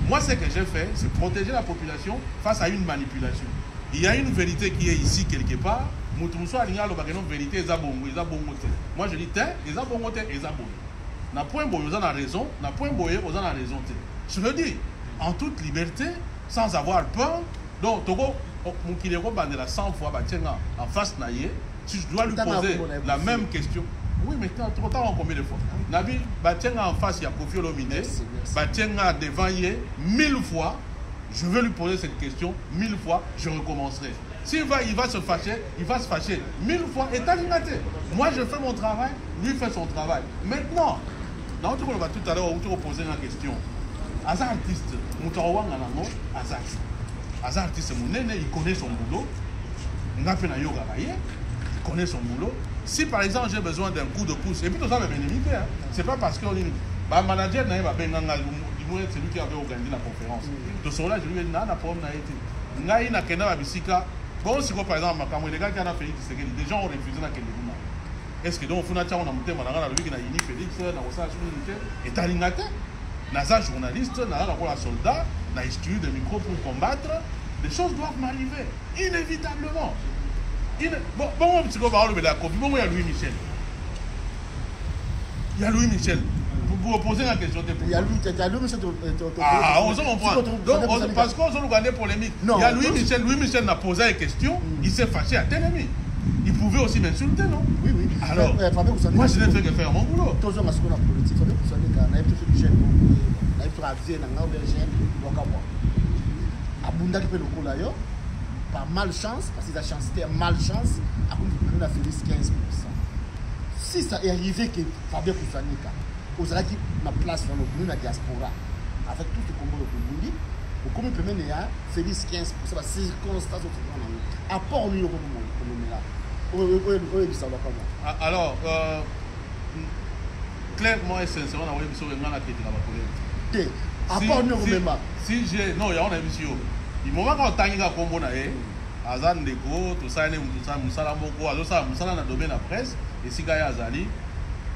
B: Moi, ce que j'ai fait, c'est protéger la population face à une manipulation. Il y a une vérité qui est ici quelque part. Moi je dis na point boyo on a raison, na point boyo on a raison. Je le dis en toute liberté, sans avoir peur. Donc Togo mon kilego bandela 100 fois en face naïe, si je dois lui poser la même question. Oui, mais trop tard combien de fois? Nabi Batienga en face il y a Kofi Olomide, Batienga devant yé 1000 fois. Je vais lui poser cette question 1000 fois, je recommencerai. S'il va, il va se fâcher, il va se fâcher 1000 fois. Et moi, je fais mon travail, lui fait son travail. Maintenant, on va tout à l'heure poser une question. Azar artiste, Azar artiste, il connaît son boulot. Il connaît son boulot. Si par exemple j'ai besoin d'un coup de pouce, et puis tout ça, c'est pas parce qu'on est un manager, c'est lui qui avait organisé la conférence. De ce là, je lui ai dit, bon, si par exemple, les gars qui ont fait des gens ont refusé la question. Est-ce que donc, on a monté, on a vu qu'il y a une Félix, on a et Talingate, Naza journaliste, Naza soldat, on a instruit des micros pour combattre. Les choses doivent m'arriver, inévitablement. Bon, si on va la copie, bon, il y a Louis Michel. Il y a Louis Michel. Vous poser la question de pourquoi. Il y a Louis Michel. Ah, on s'en comprend. Donc, parce qu'on s'en regarde polémique. Il y a Louis Michel. Louis Michel n'a posé une question. Il s'est fâché à tel ami. Il pouvait aussi m'insulter, non? Oui, oui. Alors, moi, je n'ai fait que faire mon boulot. Toujours parce qu'on a politique. Il faut que vous avez fait du gène. Il faut aviser dans l'aubergine. Abunda qui peut le coup là, par malchance, parce que la chance était malchance, à cause de la Félix 15%. Si ça est arrivé que Fabien Koussanika, vous avez ma place dans le diaspora, avec tout ce qu'on veut le au commun premier il y a Félix 15%, c'est la circonstance où tu prends à part au milieu alors, clairement et sincèrement, on a vu sur le monde qui était là-bas. À part au milieu si j'ai non, il y a une émission. Il m'a pas entendu à Combo naé, Azan Deko, tout ça, Moussala Moko, Azosa Moussala dans le domaine de la presse, et si Gaya Azali,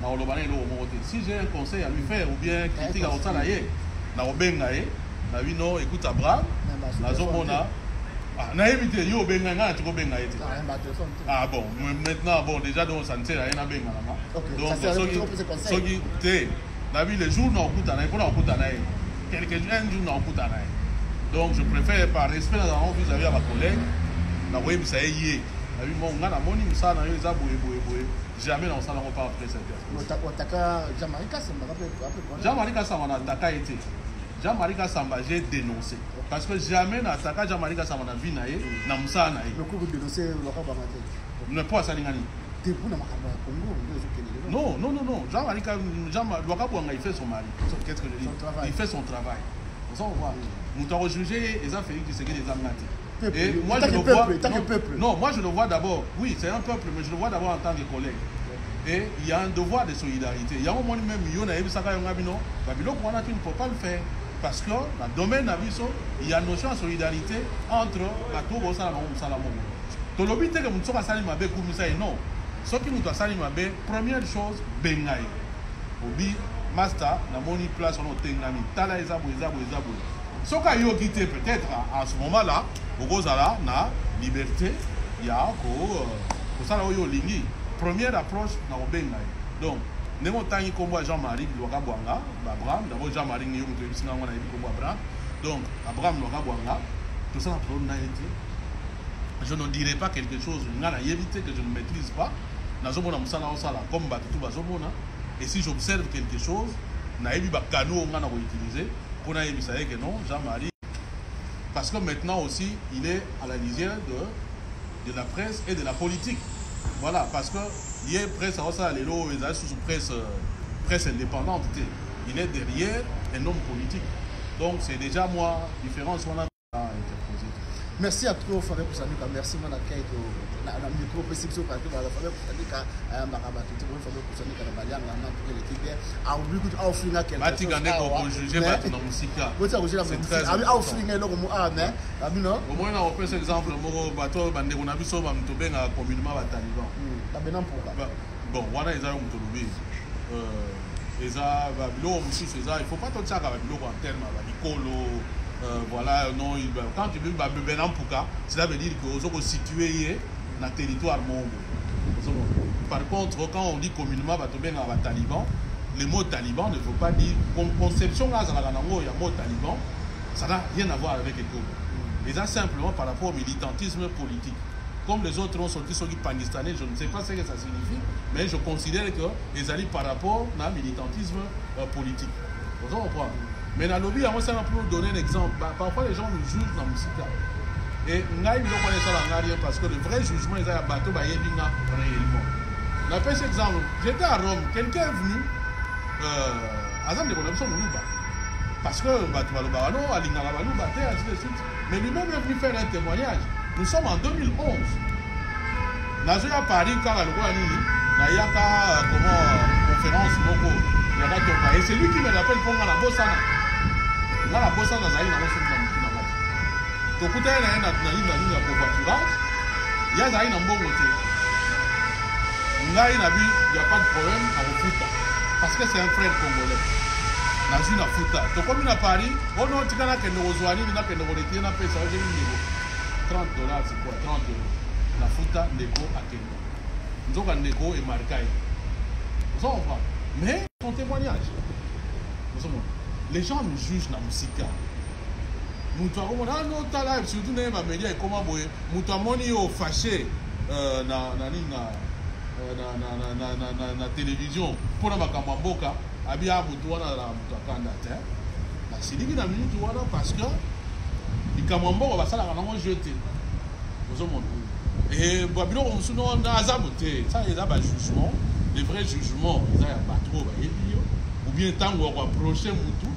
B: na Olobane lo Momote. Si j'ai un conseil à lui faire ou bien critique à Osalaye, na Obengaye, na Vino, écoute Abraham, na Zomona, na évité yo Bengaye, tu Bengaye. Ah bon, maintenant bon déjà donc ça ne sert à rien à Bengaye. Donc ceux qui té, na vie les jours na Okutana, pour na Okutana, quelques jours na Okutana. Donc je préfère par respect dans vis-à-vis à ma collègue, na web ça y est. Na vie mon ngana moni musa na yo za boye. Jamais dans ça on pas après cette personne. Otaka Jamarika Samba après Jamarika Samba na ataka été. Jamarika Samba j'ai dénoncé parce que jamais na ataka Jamarika Samba na vie na ye na musa na ye. Le coup de dénoncer le roi ne pas ça lingani. Non. Jamarika il fait son mari. Qu'est-ce que je dis? Il fait son travail. On voit. Nous t'avons jugé et ça fait que c'est des amnatés. Et moi je le vois. Non, moi je le vois d'abord. Oui, c'est un peuple, mais je le vois d'abord en tant que collègue. Et il y a un devoir de solidarité. Il y a un moment même, il y a un Babylon, tu ne peux pas le faire. Parce que dans le domaine d'Abisso, il y a une notion de solidarité entre la Togo et le Salamon. Tu l'as que nous sommes à Salimabé comme ça et non. Ce qui nous doit Salimabé, première chose, Bengaï. Obi, master namoni place on otengami tala ezabo soka yo quitté peut-être à ce moment-là okozala na liberté ya ko sala oyo lingi première approche na obenga donc ndenge tangi kombo Jean-Marie Lwakabwanga Abraham d'abord Jean-Marie ni yo muto ebisinga ngona yebi kombo Abraham donc Abraham Lwakabwanga tout ça problème na été je ne dirai pas quelque chose ngana éviter que je ne maîtrise pas nazomona musala osala comme batutu bazomona et si j'observe quelque chose nayebi ba canaux ngana ko utiliser pour na yebisa que non Jean-Marie parce que maintenant aussi il est à la lisière de la presse et de la politique voilà parce que il est presse osala lelo ezali sous presse indépendante il est derrière un homme politique donc c'est déjà moi différence on a interposé.
C: Merci à toi Fabien Koussanika, merci mon accueil na micro perception parce que Fabien Koussanika maraba tout le Fabien Koussanika na balianga na pour le TBR a oublié que offrir quelque chose.
B: Batigane ko juger bato na musika.
C: Bota ko jela musika. Abi offrir eloko mu mais abino.
B: Au moins na opesa exemple moko bato bande ko na biso ba mtobenga communément ba taliban.
C: Ba benan pourquoi.
B: Bon, wana eza yo mtolobi. Eza ba bilo mususu eza il faut pas tout ça ka ba bilo en terme ba likolo voilà, non, quand tu veux Benampuka, cela veut dire que vous êtes situé dans le territoire mongo. Par contre, quand on dit communément taliban, le mot taliban ne veut pas dire conception là, il y a le mot taliban, ça n'a rien à voir avec Eko. Et ça simplement par rapport au militantisme politique. Comme les autres ont sorti sur le pakistanais, je ne sais pas ce que ça signifie, mais je considère que les alliés par rapport au militantisme politique. Vous comprenez? Mais dans le lobby, on va donner un exemple. Parfois, les gens nous jugent dans la musique. Et nous ne connaissons pas rien parce que le vrai jugement, ils ont un bateau réellement. On a fait cet exemple. J'étais à Rome, quelqu'un est venu à Zam de Connexion Moulouba. Parce que Batou Balobano, Alingala Balouba, ainsi de suite. Mais lui-même est venu faire un témoignage. Nous sommes en 2011. Nous sommes à Paris, car à l'Ouanini, il y a une conférence locale. Et c'est lui qui me rappelle pour la Bossana. Là, la Bossana, il y a une donc, il y a un covoiturage, il y a un bon côté. Il n'y a pas de problème à Futa. Parce que c'est un frère congolais. Dans une Futa. Donc, comme il est à Paris, on a dit qu'il y a un Ozoani, il y a un Ozoani, il y a un $30, c'est quoi? 30 €. La Futa, Neko, à Kenya. Nous avons un Neko et Marcaï. Vous comprenez? Mais son témoignage, les gens nous jugent dans la musique. Nous avons surtout dans les médias, comment nous avons fâché dans la télévision pour la Makamboka, Abia Boutouana la Kandata. C'est dit que dans la minute parce que les Kamambo va ça jeter. Et Babylon, on a Azamoté, ça il y a un jugement. Les vrais jugements, ils n'ont pas trop, ou bien tant qu'on approche Moutou,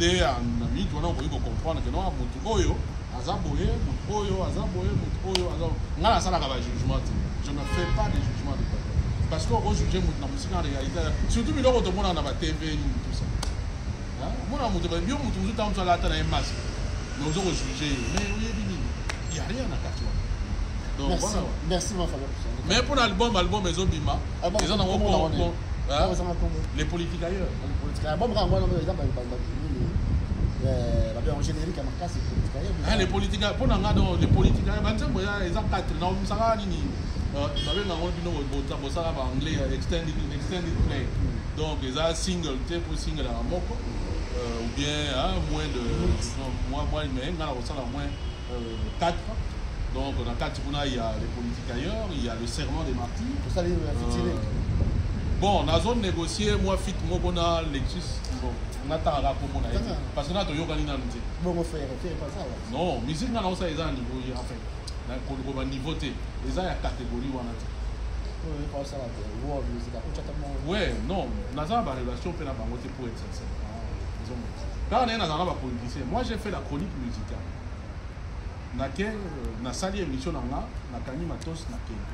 B: né en ami, on a comprendre que non, Moutou Oyo, Azaboye, Moutou Oyo, Azaboye, Moutou Oyo, Azaboye. On a ça là jugement. Je ne fais pas de jugement de personne. Parce qu'on va juger Moutou dans la musique en réalité. Surtout, il y a des gens dans la TV, tout ça. Moi, Moutou, bien Moutou, tout le temps, là, tu as un masque. Nous allons juger. Mais il n'y a rien à faire. Donc,
C: merci, voilà. Merci mon frère.
B: Mais pour l'album, les Obima, ils en ont les politiques ailleurs. Les politiques ailleurs, pour les politiques ailleurs, ils ont 4 anglais, extended play. Donc, ils ont single, pour single à Moko, ou bien moins de 4. Donc, dans 4 il y a les politiques ailleurs, il y a le serment des martyrs. Bon, dans la zone négociée, moi, fit Mobona, Lexus, bon, on attend à la commune. Parce que nous avons yoga nina.
C: Bon, on fait pas ça.
B: Non, musique, nous avons ça, ils ont un niveau, en fait. Nous avons un niveau, ils ont une catégorie. Oui, non, nous avons une relation pour être sincère. Quand on est dans un politicien, moi, j'ai fait la chronique musicale. Na sali émission na kanyi matos na Kenya.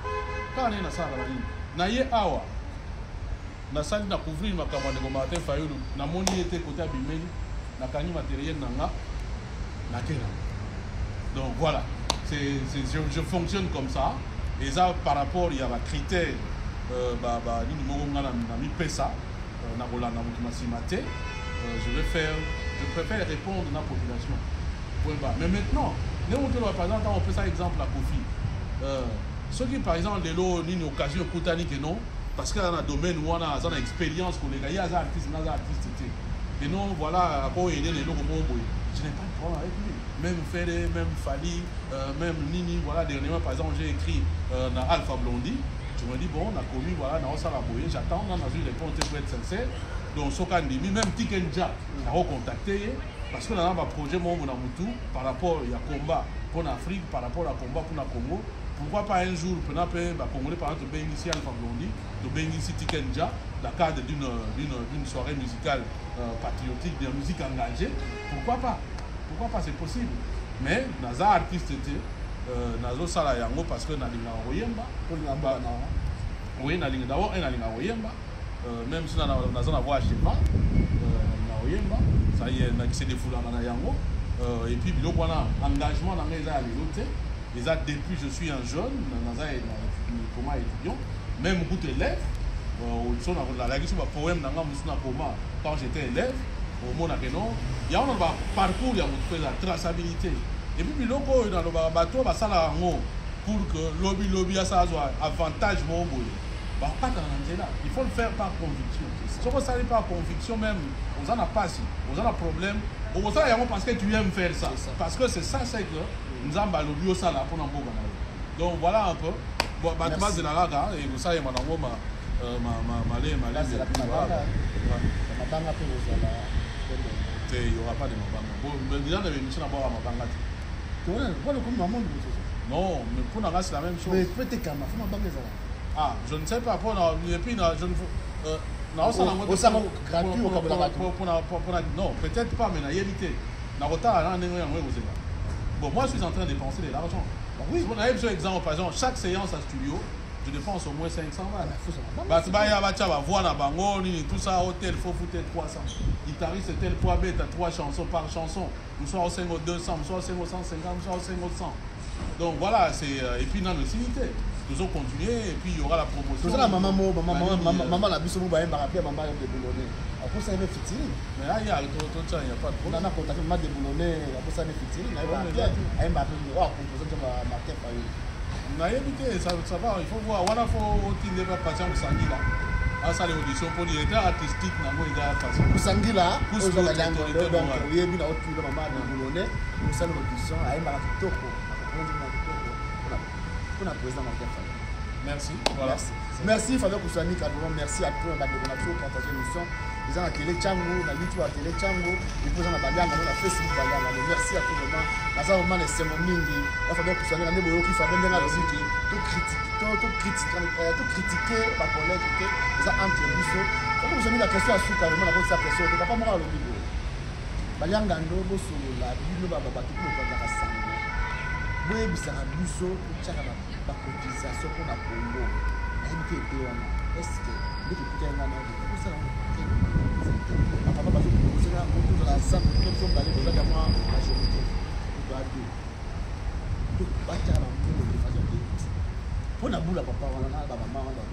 B: Quand on est na sala na ye awa na sali na couvrir makambo ndeko Martin Fayulu na moni était côté Abimeli na kanyi matériel na Kenya. Donc voilà, je fonctionne comme ça et ça par rapport il y a un critère ni mo ngana na mi pesa je préfère répondre à la population. Mais maintenant, par exemple, on peut ça exemple à Kofi. Ceux qui, par exemple, les lots, une occasion, non, parce qu'il y a un domaine où on a une expérience, il y a des artistes, et non, voilà, à quoi il y a des lots, je n'ai pas de problème avec lui. Même Fede, même Fali, même Nini, voilà, dernièrement, par exemple, j'ai écrit dans Alpha Blondie. Je me dis, bon, on a commis, voilà, on a Salaboye, j'attends, on a eu les réponses pour être sincère. Donc, Sokandimi, même Tikenja, on a recontacté, parce qu'on a un projet, mon Moutou, par rapport, il y a combat pour l'Afrique, par rapport à combat pour le Congo. Pourquoi pas un jour, pour les Congolais, par exemple, de ici Alpha Blondie, de ici Tikenja, dans le cadre d'une soirée musicale patriotique, de musique engagée, pourquoi pas? Pourquoi pas, c'est possible. Mais, dans un artiste, nazo sala yango parce que nalinga oyemba oui nalinga d'abord nalinga oyemba même si nazo na voix chemin na oyemba ça y est na c'est des foulana na yango et puis biloko wana engagement na ngeza lelo te déjà depuis je suis un jeune naza comment étudiant même beaucoup élève au son na la question poème na ngam musuna koma quand j'étais élève au mona que non il y a un parcours il y a la traçabilité. Et puis, biloko dans le bateau, pour que lobby a ça avantage il faut le faire par conviction. Si on ne s'arrête pas par conviction, même, on en a pas si, on en a problème. On s'en a parce que tu aimes faire ça. Parce que c'est ça, c'est que nous avons lobby au salaire pour nous. Donc voilà un peu. Bon, c'est la raga et vous savez, madame, il n'y aura pas de mabanga. Bon, déjà, on avait une mission à boire à mabanga. Non, mais pour nous, c'est la même chose.
C: Mais peut-être qu'il y a
B: ah, je ne sais pas. Et puis, je ne non, peut-être pas, mais il y a évité. Bon, moi, je suis en train de dépenser de l'argent. Oui, on a un exemple, par exemple, chaque séance à studio, je dépense au moins 500 balles. Tout ça, hôtel, faut foutre 300. Guitariste, tel poids B, t'as 3 chansons par chanson. Nous sommes au 5 au 200, nous sommes au 5 au 150, nous sommes au 5 au 100. Donc voilà, c'est. Et puis, dans le civilité, nous allons continuer, et puis il y aura la promotion.
C: Tout ça, maman, la bise, maman, de Boulonnais. Après, ça va fitiri.
B: Mais là, il n'y a pas de problème.
C: On a contacté maman de Boulonnais, après, ça va fitiri. On a composé Martin Fayou.
B: On a évité, ça va, il faut voir. On a fait pas patient pour Sangila. Ah, ça, les auditions pour les états artistiques, il y a patient.
C: Pour Sangila, pour Sangila, il y a une autre maman de Boulonnais, pour ça, l'audition, il y a un Toko. Pour la présidente Martin Fayou.
B: Merci. Voilà.
C: Merci Fabien Koussani Kadouron, merci à tous les gens qui ont partagé l'émission. Ils ont la télé Tchango, la YouTube à télé Tchango, ils posent la Balianga, la Facebook Balianga. Merci à tout le monde. Dans un moment, c'est mon mingi. La Fabien Koussani, la Nebo qui fait bien la musique, tout critiquer par collègue, ils ont entre les bisous. Comme vous avez mis la question à Souka, vraiment la bonne question, tu vas pas mourir le niveau. Balianga, nous, solo, la Bible, tout le monde va s'engager. Vous avez vu ça, biso, tout ça, la cotisation pour la Congo. Est-ce que les gens qui ont un ça papa parce que on la salle comme ça d'aller dans la majorité on doit dire tout bacha la de façon que pour la boule papa on a la maman on a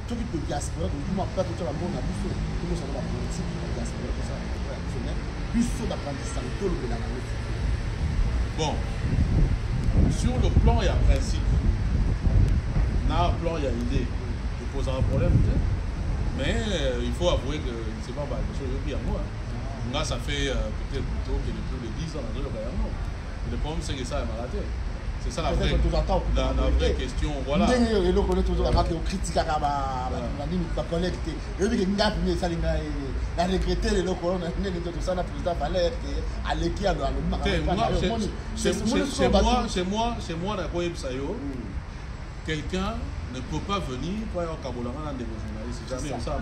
C: tout qui peut diaspora tout moi pas tout la monde a tout ça dans la politique la diaspora tout ça plus sur l'apprentissage tout le dans la
B: bon sur le plan il y a principe na plan il y a idée il pose un problème mais il faut avouer que c'est pas mal chose depuis à moi là ça fait peut-être plutôt que depuis les 10 ans le problème c'est que ça est malade c'est ça la vraie question voilà
C: et le connaît toujours la critique à la collègue et puis que ngap mais ça la regretter le corona tout ça la président fallait aller qui à
B: chez moi la quoi sayo quelqu'un ne peut pas venir pour avoir Kabolanga dans des journalistes jamais ça.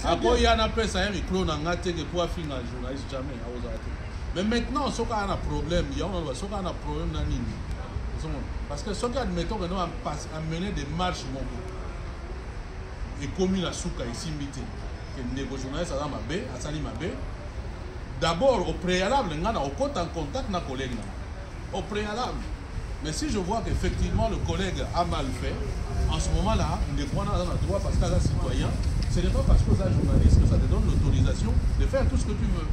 B: Après il y en a pas ça micro na ngate que pour finir un journaliste jamais mais maintenant ce qu'on a un problème il y a un problème dans nini parce que ce qui admettons que nous avons amené des marches mon et commune à Souka ici mité que les journalistes à Mabé à Sali Mabé d'abord au préalable on a en contact na collègue au préalable. Mais si je vois qu'effectivement le collègue a mal fait, en ce moment-là, on est dans le droit parce qu'il est citoyen, Ce n'est pas parce que vous êtes journaliste que ça te donne l'autorisation de faire tout ce que tu veux.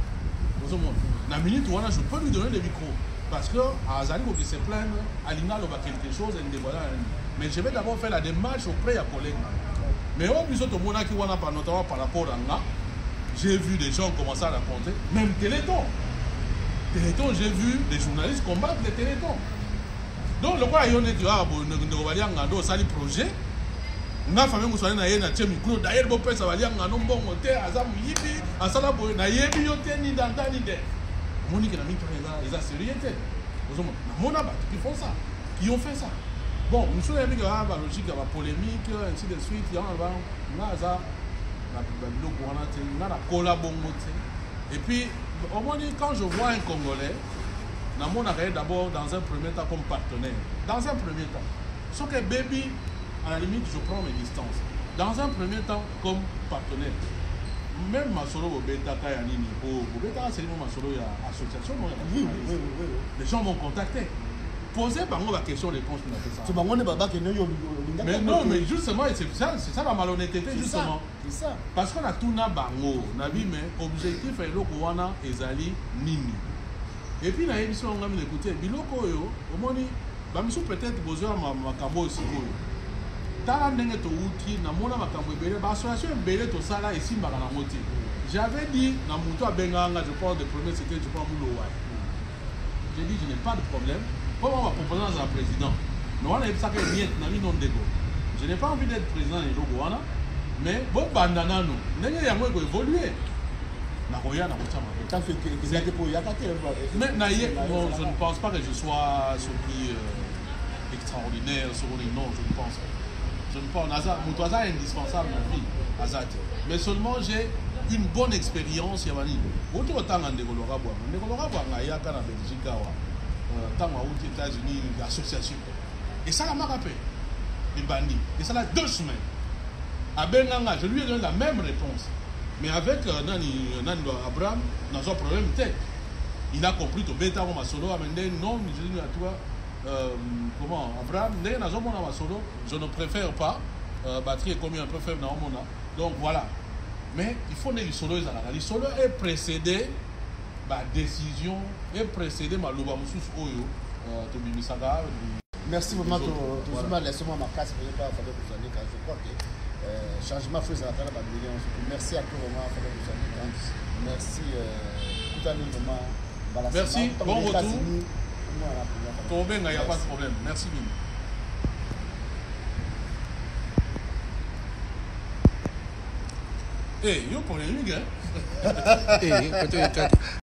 B: La minute où je peux lui donner le micro. Parce que Azali qui se plaindre, Alina va quelque chose, mais je vais d'abord faire la démarche auprès de collègues. Mais au plus de mon qui notamment par rapport à là, j'ai vu des gens commencer à raconter, même Téléthon. Téléthon, j'ai vu des journalistes combattre les Téléthons. Donc le roi Ayone dit ah bon, nous va aller en sali projet. Na famille musali na ye na tie micro d'ailleurs bo pesa va aller en mbongo te azamu yibi asala bo na yebi yo te ni dantani de. Monique na mingi ils a sérieux te. Vous mon abat qui font ça, qui ont fait ça. Bon, nous sommes avec la logique, la polémique, ainsi de suite, il y a un collabo. Et puis, au moins, quand je vois un Congolais, on a d'abord dans un premier temps comme partenaire. Dans un premier temps. Sauf que baby, à la limite, je prends mes distances. Dans un premier temps, comme partenaire. Même Masolo, Bobeta, Kayanini, Bobeta, c'est le Masolo, il y a association. Les gens vont contacter. Posez la question-réponse pour ça. Mais non, mais justement, c'est ça la malhonnêteté, justement.
C: C'est ça.
B: Parce qu'on a tout na bango, nabi mais objectif est loko wana ezali nini. Et puis na émission on va écouter biloko yo, au moni ba misu peut-être besoin makambo aussi ko. Tala ndenge to uti na mona makambo ebele ba association ebele to sala esimba na moti. J'avais dit na muto abenganga je pense de premier c'était je prends Moulowa. J'ai dit je n'ai pas de problème. Comment on va proposer à un président? Nous on a ça que niet na mi non dego. Je n'ai pas envie d'être président de Logoana. Mais bon, bandana nous, nous avons évolué. Mais je ne pense pas que je sois ce qui extraordinaire, non, je ne pense pas. Je ne pense pas. Mon toisa est indispensable dans la vie, Azat. Mais seulement j'ai une bonne expérience, Yamani. Autant temps en Ndegolora Bois. Ndegolora Bois, il y a en Belgique, tant aux États-Unis, l'association. Et ça m'a rappelé. Les bandits. Et ça a 2 semaines. À Benanga, je lui ai donné la même réponse. Mais avec Abraham, dans son problème tête. Il a compris que Beta ou Masolo, non, je dis à toi, comment, Abraham, je ne préfère pas, batterie est comme un peu faible dans le monde. Donc voilà. Mais il faut que les solos, les solos est précédé, la décision est précédée, ma louba moussous oyo, to bimisaga.
C: Merci vraiment, tout laissez-moi ma casse, je crois que changement fait à la million. Merci à tout moment, merci vraiment.
B: Merci, bon retour. Il n'y a pas de problème. Merci bien. Eh, yo pour les hein?